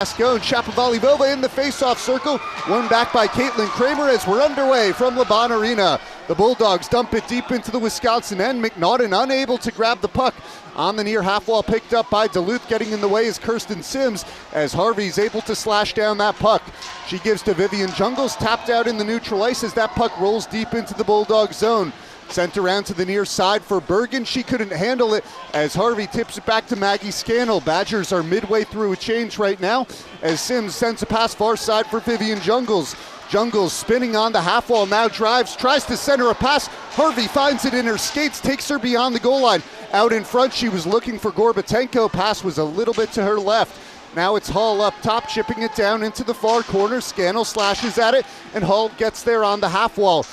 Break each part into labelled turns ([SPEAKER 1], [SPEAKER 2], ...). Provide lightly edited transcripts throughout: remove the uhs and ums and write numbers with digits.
[SPEAKER 1] Gascon, Shapovalov in the face-off circle, won back by Caitlin Kramer as we're underway from Laban Arena. The Bulldogs dump it deep into the Wisconsin end. McNaughton unable to grab the puck on the near half wall, picked up by Duluth. Getting in the way is Kirsten Sims as Harvey's able to slash down that puck. She gives to Vivian Jungles, tapped out in the neutral ice as that puck rolls deep into the Bulldog zone. Sent around to the near side for Bergen. She couldn't handle it as Harvey tips it back to Maggie Scannell. Badgers are midway through a change right now as Sims sends a pass far side for Vivian Jungles. Jungles spinning on the half wall, now drives, tries to center a pass. Harvey finds it in her skates, takes her beyond the goal line. Out in front, she was looking for Gorbatenko. Pass was a little bit to her left. Now it's Hall up top, chipping it down into the far corner. Scannell slashes at it, and Hall gets there on the half wall.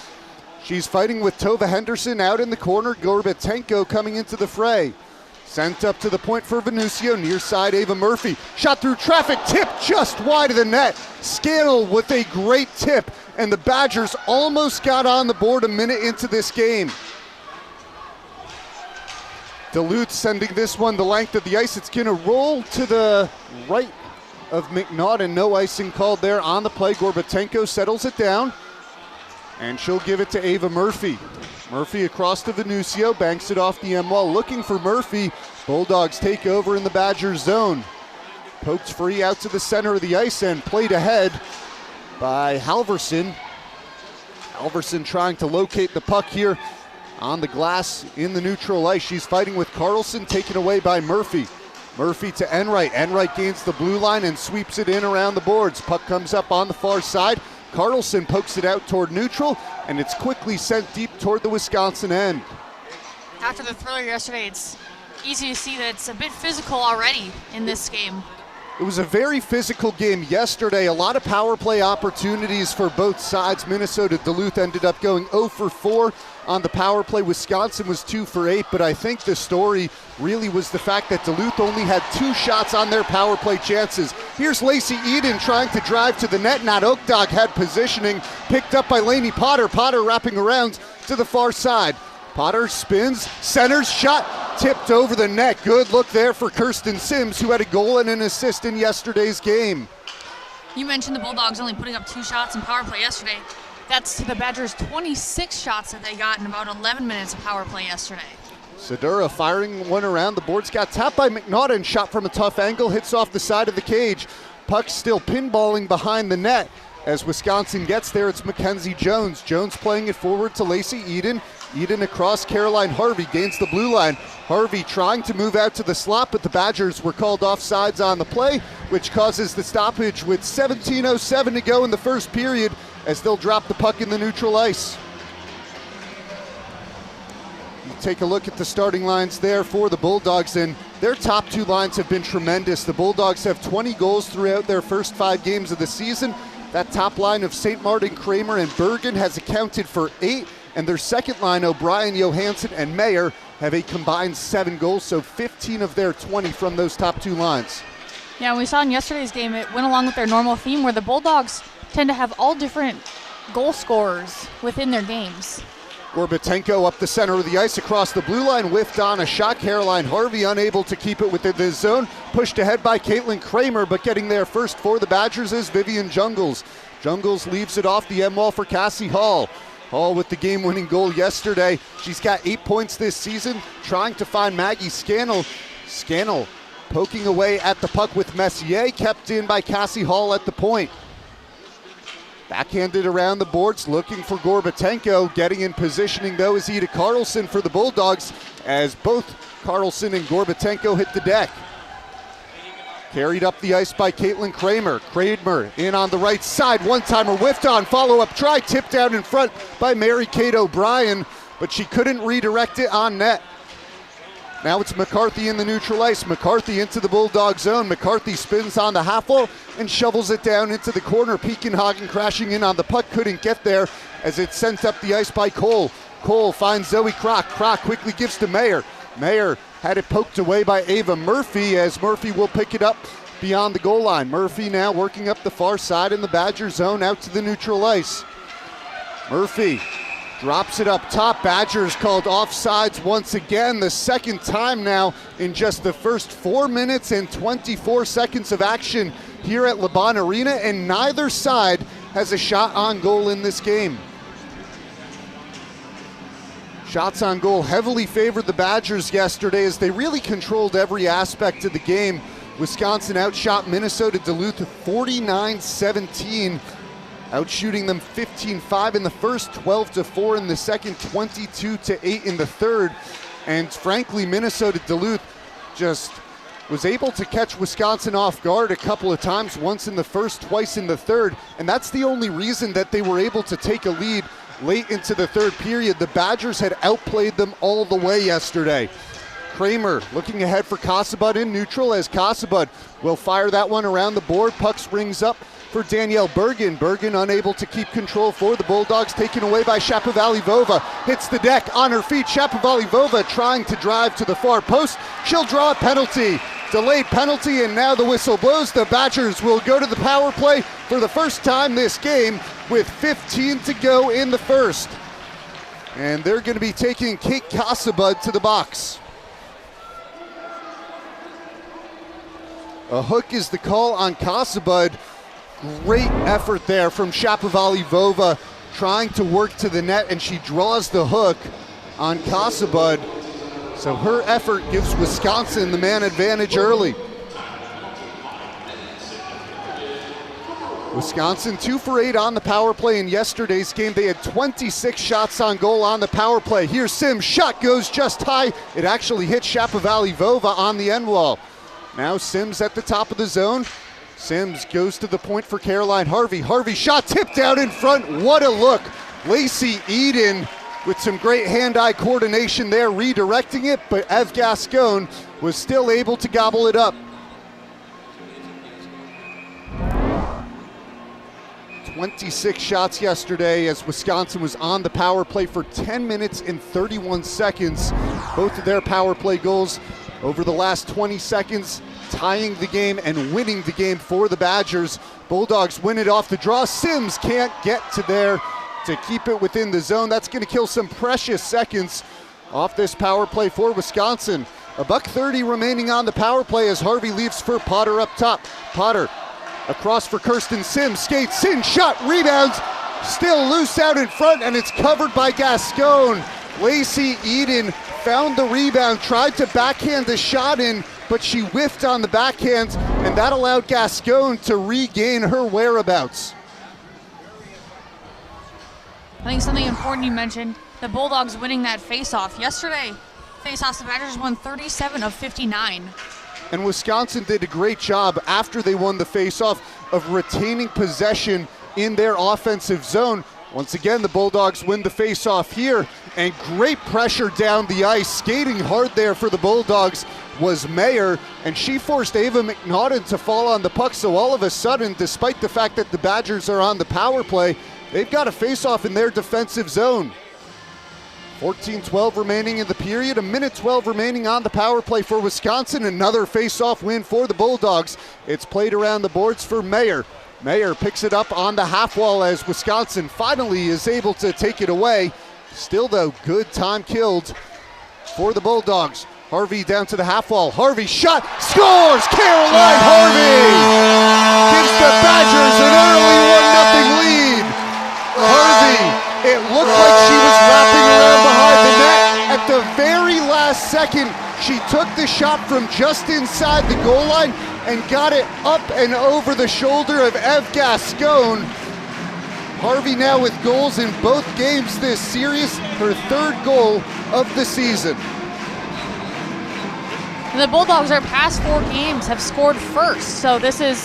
[SPEAKER 1] She's fighting with Tova Henderson out in the corner. Gorbatenko coming into the fray. Sent up to the point for Venucio, near side Ava Murphy. Shot through traffic, tip just wide of the net. Scannell with a great tip, and the Badgers almost got on the board a minute into this game. Duluth sending this one the length of the ice. It's gonna roll to the right of McNaughton. No icing called there on the play. Gorbatenko settles it down, and she'll give it to Ava Murphy. Murphy across to Venucio, banks it off the end wall, looking for Murphy. Bulldogs take over in the Badgers zone. Poked free out to the center of the ice and played ahead by Halverson. Halverson trying to locate the puck here on the glass in the neutral ice. She's fighting with Carlson, taken away by Murphy. Murphy to Enright. Enright gains the blue line and sweeps it in around the boards. Puck comes up on the far side. Carlson pokes it out toward neutral, and it's quickly sent deep toward the Wisconsin end.
[SPEAKER 2] After the thriller yesterday, it's easy to see that it's a bit physical already in this game.
[SPEAKER 1] It was a very physical game yesterday. A lot of power play opportunities for both sides. Minnesota Duluth ended up going 0 for 4 on the power play. Wisconsin was 2 for 8, but I think the story really was the fact that Duluth only had 2 shots on their power play chances. Here's Lacey Eden trying to drive to the net. Not Oakdog had positioning, picked up by Lainey Potter. Potter wrapping around to the far side. Potter spins, centers, shot, tipped over the net. Good look there for Kirsten Sims, who had a goal and an assist in yesterday's game.
[SPEAKER 2] You mentioned the Bulldogs only putting up 2 shots in power play yesterday. That's to the Badgers' 26 shots that they got in about 11 minutes of power play yesterday.
[SPEAKER 1] Sedura firing one around. The boards got tapped by McNaughton. Shot from a tough angle, hits off the side of the cage. Puck still pinballing behind the net. As Wisconsin gets there, it's Mackenzie Jones. Jones playing it forward to Lacey Eden. Eden across Caroline Harvey, gains the blue line. Harvey trying to move out to the slot, but the Badgers were called offsides on the play, which causes the stoppage with 17:07 to go in the first period as they'll drop the puck in the neutral ice. You take a look at the starting lines there for the Bulldogs, and their top 2 lines have been tremendous. The Bulldogs have 20 goals throughout their first 5 games of the season. That top line of St. Martin, Kramer, and Bergen has accounted for 8, and their second line, O'Brien, Johansson, and Mayer, have a combined 7 goals, so 15 of their 20 from those top 2 lines.
[SPEAKER 2] Yeah, we saw in yesterday's game, it went along with their normal theme where the Bulldogs tend to have all different goal scorers within their games.
[SPEAKER 1] Gorbatenko up the center of the ice across the blue line, whiffed on a shot. Caroline Harvey unable to keep it within the zone. Pushed ahead by Caitlin Kramer, but getting there first for the Badgers is Vivian Jungles. Jungles leaves it off the end wall for Cassie Hall. Hall with the game-winning goal yesterday. She's got 8 points this season, trying to find Maggie Scannell. Scannell poking away at the puck with Messier, kept in by Cassie Hall at the point. Backhanded around the boards, looking for Gorbatenko. Getting in positioning, though, is Ida Carlson for the Bulldogs, as both Carlson and Gorbatenko hit the deck. Carried up the ice by Caitlin Kramer. Kramer in on the right side. One-timer whiffed on. Follow-up try. Tipped out in front by Mary-Kate O'Brien, but she couldn't redirect it on net. Now it's McCarthy in the neutral ice. McCarthy into the Bulldog zone. McCarthy spins on the half wall and shovels it down into the corner. Peakenhagen crashing in on the puck. Couldn't get there as it's sent up the ice by Cole. Cole finds Zoe Kroc. Kroc quickly gives to Mayer. Mayer had it poked away by Ava Murphy, as Murphy will pick it up beyond the goal line. Murphy now working up the far side in the Badger zone out to the neutral ice. Murphy drops it up top. Badgers called offsides once again, the second time now in just the first 4 minutes and 24 seconds of action here at LeBon Arena, and neither side has a shot on goal in this game. Shots on goal heavily favored the Badgers yesterday as they really controlled every aspect of the game. Wisconsin outshot Minnesota Duluth 49-17, outshooting them 15-5 in the first, 12-4 in the second, 22-8 in the third. And frankly, Minnesota Duluth just was able to catch Wisconsin off guard a couple of times, once in the first, twice in the third, and that's the only reason that they were able to take a lead late into the third period. The Badgers had outplayed them all the way yesterday. Kramer looking ahead for Casabud in neutral as Casabud will fire that one around the board. Puck springs up for Danielle Bergen. Bergen unable to keep control for the Bulldogs, taken away by Shapovalov. Hits the deck on her feet. Shapovalov trying to drive to the far post. She'll draw a penalty. Delayed penalty, and now the whistle blows. The Badgers will go to the power play for the first time this game with 15 to go in the first. And they're going to be taking Kate Casabud to the box. A hook is the call on Casabud. Great effort there from Shapovalov, trying to work to the net, and she draws the hook on Casabud. So her effort gives Wisconsin the man advantage early. Wisconsin 2 for 8 on the power play in yesterday's game. They had 26 shots on goal on the power play. Here's Sims, shot goes just high. It actually hit Shapovalov on the end wall. Now Sims at the top of the zone. Sims goes to the point for Caroline Harvey. Harvey shot tipped out in front. What a look. Lacey Eden with some great hand-eye coordination there, redirecting it, but Ev Gascon was still able to gobble it up. 26 shots yesterday as Wisconsin was on the power play for 10 minutes and 31 seconds. Both of their power play goals over the last 20 seconds, tying the game and winning the game for the Badgers. Bulldogs win it off the draw. Sims can't get to there to keep it within the zone. That's going to kill some precious seconds off this power play for Wisconsin. $1:30 remaining on the power play as Harvey leaves for Potter up top. Potter across for Kirsten Sims, skates in, shot, rebounds, still loose out in front, and it's covered by Gascon. Lacey Eden found the rebound, tried to backhand the shot in, but she whiffed on the backhand, and that allowed Gascon to regain her whereabouts.
[SPEAKER 2] I think something important you mentioned, the Bulldogs winning that face-off. Yesterday, face-offs, the Badgers won 37 of 59.
[SPEAKER 1] And Wisconsin did a great job after they won the face-off of retaining possession in their offensive zone. Once again, the Bulldogs win the face-off here, and great pressure down the ice. Skating hard there for the Bulldogs was Mayer, and she forced Ava McNaughton to fall on the puck. So all of a sudden, despite the fact that the Badgers are on the power play, they've got a face-off in their defensive zone. 14-12 remaining in the period, 1:12 remaining on the power play for Wisconsin. Another face-off win for the Bulldogs. It's played around the boards for Mayer. Mayer picks it up on the half wall as Wisconsin finally is able to take it away. Still though, good time killed for the Bulldogs. Harvey down to the half wall. Harvey shot, scores! Caroline Harvey gives the Badgers an early 1-0 lead. Harvey, it looked like she was wrapping around behind the net. At the very last second, she took the shot from just inside the goal line and got it up and over the shoulder of Ev Gascon. Harvey now with goals in both games this series, her third goal of the season.
[SPEAKER 2] The Bulldogs, their past 4 games, have scored first, so this is